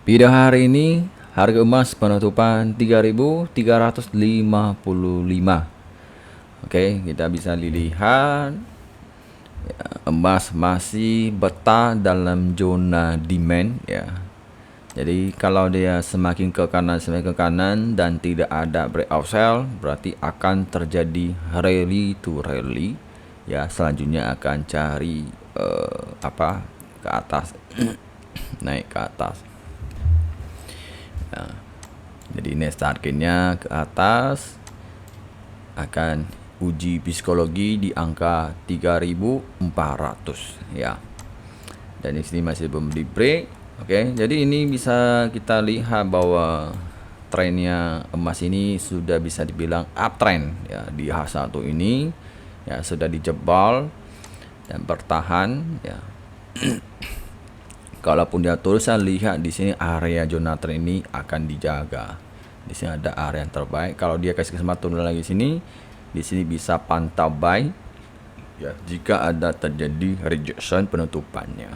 Video hari ini harga emas penutupan 3.355. Oke, kita bisa dilihat ya, emas masih betah dalam zona demand ya. Jadi kalau dia semakin ke kanan dan tidak ada breakout sell, berarti akan terjadi rally to rally ya. Selanjutnya akan cari ke atas naik ke atas. Nah, jadi next targetnya ke atas akan uji psikologi di angka 3.400 ya. Dan di sini masih belum di break. Oke, jadi ini bisa kita lihat bahwa trennya emas ini sudah bisa dibilang uptrend ya. Di H1 ini ya sudah dijebol dan bertahan ya. Kalaupun dia turun, saya lihat di sini area zona trend ini akan dijaga. Di sini ada area yang terbaik. Kalau dia kasih kesempatan turun lagi sini, di sini bisa pantau buy. Ya, jika ada terjadi rejection penutupannya.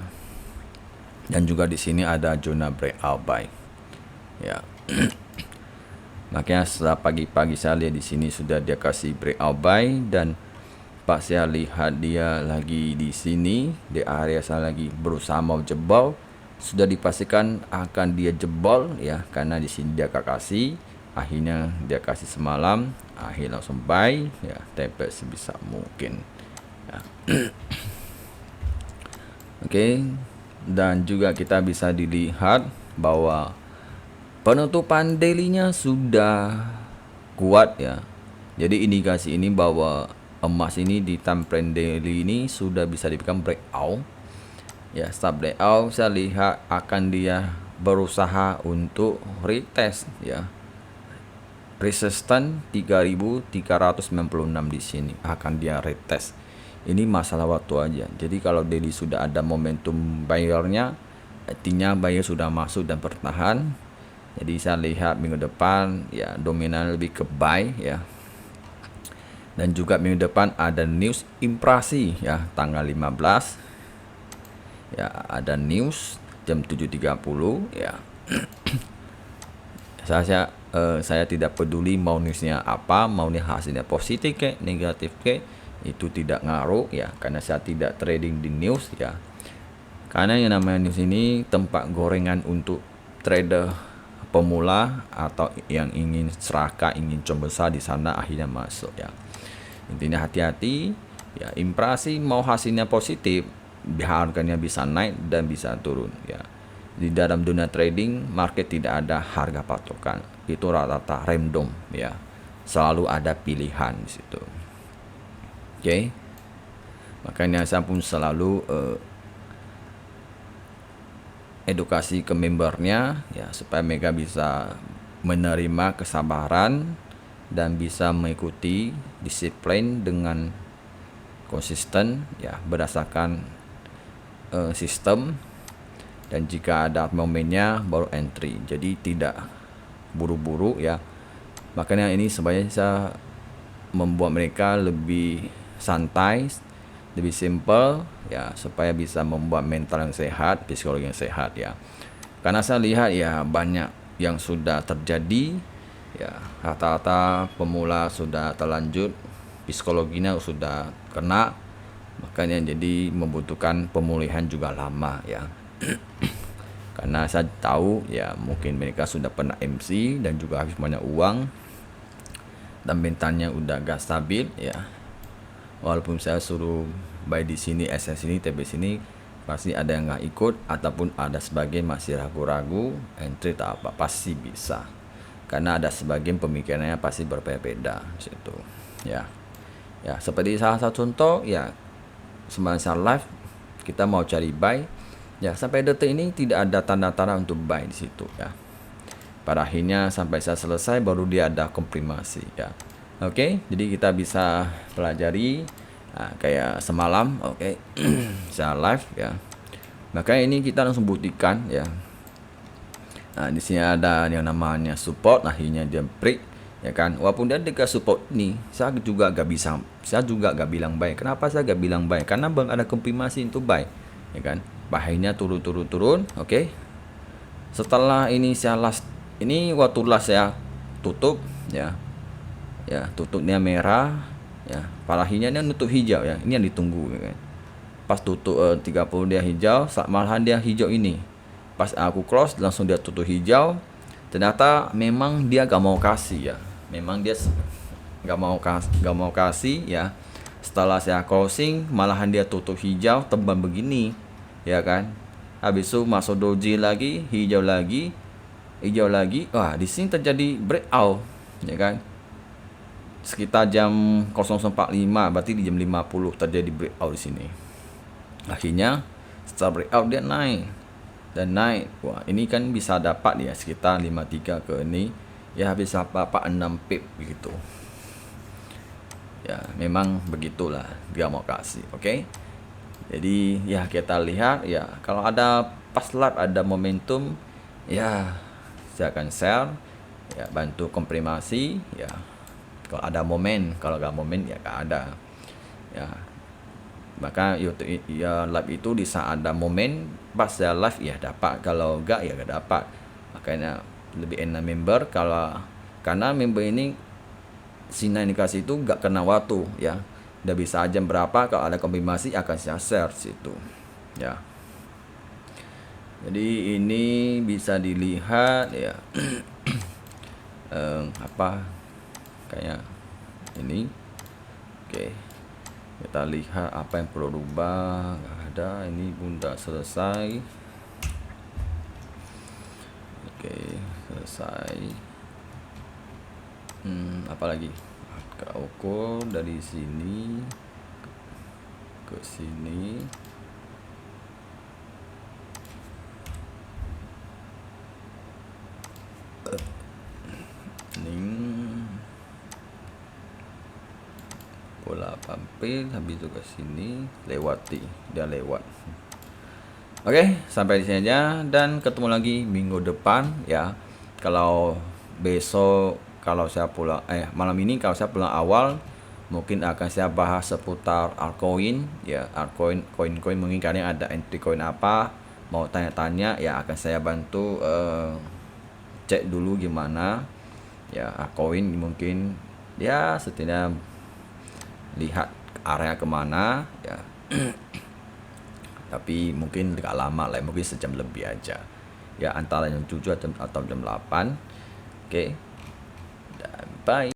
Dan juga di sini ada zona breakout buy. Ya. Makanya setelah pagi-pagi saya lihat di sini sudah dia kasih breakout buy dan Pak saya lihat dia lagi di sini di area saya lagi berusaha mau jebol, sudah dipastikan akan dia jebol ya, karena di sini dia kasih, akhirnya dia kasih semalam, akhir langsung buy ya, TP sebisa mungkin ya. Oke, dan juga kita bisa dilihat bahwa penutupan daily-nya sudah kuat ya. Jadi indikasi ini bahwa emas ini di time frame daily ini sudah bisa dibilang breakout ya. Setelah breakout saya lihat akan dia berusaha untuk retest ya, resistance 3.396 di sini akan dia retest. Ini masalah waktu aja. Jadi kalau daily sudah ada momentum buyernya, artinya buyer sudah masuk dan bertahan. Jadi saya lihat minggu depan ya dominan lebih ke buy ya. Dan juga minggu depan ada news impresi ya, tanggal 15 ya, ada news jam 7.30 ya. saya tidak peduli mau newsnya apa, mau nih hasilnya positif ke negatif ke, itu tidak ngaruh ya, karena saya tidak trading di news ya. Karena yang namanya news ini tempat gorengan untuk trader pemula atau yang ingin serakah, ingin coba besar di sana akhirnya masuk ya. Intinya hati-hati ya, impresi mau hasilnya positif, harganya bisa naik dan bisa turun ya. Di dalam dunia trading market tidak ada harga patokan, itu rata-rata random ya, selalu ada pilihan di situ. Oke, makanya saya pun selalu edukasi ke membernya ya, supaya mereka bisa menerima kesabaran dan bisa mengikuti disiplin dengan konsisten ya, berdasarkan sistem, dan jika ada momennya baru entry, jadi tidak buru-buru ya. Makanya ini sebenarnya saya membuat mereka lebih santai, lebih simple ya, supaya bisa membuat mental yang sehat, psikologi yang sehat ya. Karena saya lihat ya banyak yang sudah terjadi ya, rata-rata pemula sudah terlanjut, psikologinya sudah kena, makanya jadi membutuhkan pemulihan juga lama ya. Karena saya tahu ya, mungkin mereka sudah pernah MC dan juga habis banyak uang dan mentalnya udah gak stabil ya. Walaupun saya suruh buy di sini, SS ini, TB sini, pasti ada yang nggak ikut, ataupun ada sebagian masih ragu-ragu entry tak apa, pasti bisa. Karena ada sebagian pemikirannya pasti berbeda situ ya. Ya, seperti salah satu contoh ya, semasa live kita mau cari buy ya, sampai detik ini tidak ada tanda-tanda untuk buy di situ ya. Pada akhirnya sampai saya selesai baru dia ada konfirmasi ya. Oke, jadi kita bisa pelajari kayak semalam. Oke. Saya live ya. Makanya ini kita langsung buktikan ya. Nah, di sini ada yang namanya support, akhirnya dia break ya kan. Walaupun dia dekat support ini, saya juga gak bilang buy. Kenapa saya gak bilang buy? Karena bang ada konfirmasi untuk buy ya kan. Bahayanya turun. Oke. Setelah ini saya ini waktu saya tutup ya, tutupnya merah ya, palahinya dia nutup hijau ya, ini yang ditunggu ya kan. Pas tutup 30 dia hijau, malahan dia hijau ini. Pas aku close langsung dia tutup hijau. Ternyata memang dia gak mau kasih ya, memang dia gak mau kasih ya. Setelah saya closing malahan dia tutup hijau tebal begini ya kan. Habis itu masuk doji lagi, hijau lagi, wah di sini terjadi breakout ya kan. Sekitar jam 00.45, berarti di jam 50 terjadi breakout di sini. Akhirnya setelah breakout dia naik dan naik. Wah, ini kan bisa dapat ya sekitar 53 ke ini. Ya bisa dapat 6 pip begitu. Ya, memang begitulah dia mau kasih. Oke. Jadi ya kita lihat ya, kalau ada pas live ada momentum ya saya akan share ya, bantu konfirmasi ya. Kalau ada momen, kalau nggak momen ya nggak ada ya. Maka YouTube ya live itu di saat ada momen pas saya live ya dapat, kalau enggak ya nggak dapat. Makanya lebih enak member, karena member ini sinyal indikasi itu nggak kena waktu ya, udah bisa jam berapa, kalau ada konfirmasi akan saya share situ ya. Jadi ini bisa dilihat ya. Apa kayak ini. Oke, kita lihat apa yang perlu rubah. Nggak ada, ini bunda selesai. Oke, selesai. Apalagi kita ukur dari sini ke sini. Bola pampir habis itu ke sini, lewati, dia lewat. Oke, sampai di sini aja dan ketemu lagi minggu depan ya. Kalau besok, kalau saya pulang malam ini kalau saya pulang awal, mungkin akan saya bahas seputar altcoin ya, altcoin, koin-koin, mungkin kalian ada entry coin apa, mau tanya-tanya ya, akan saya bantu cek dulu gimana ya altcoin, mungkin ya setidaknya lihat area kemana ya. Tapi mungkin gak lama lah, mungkin sejam lebih aja ya, antara jam 7 atau jam 8. Oke, dan bye.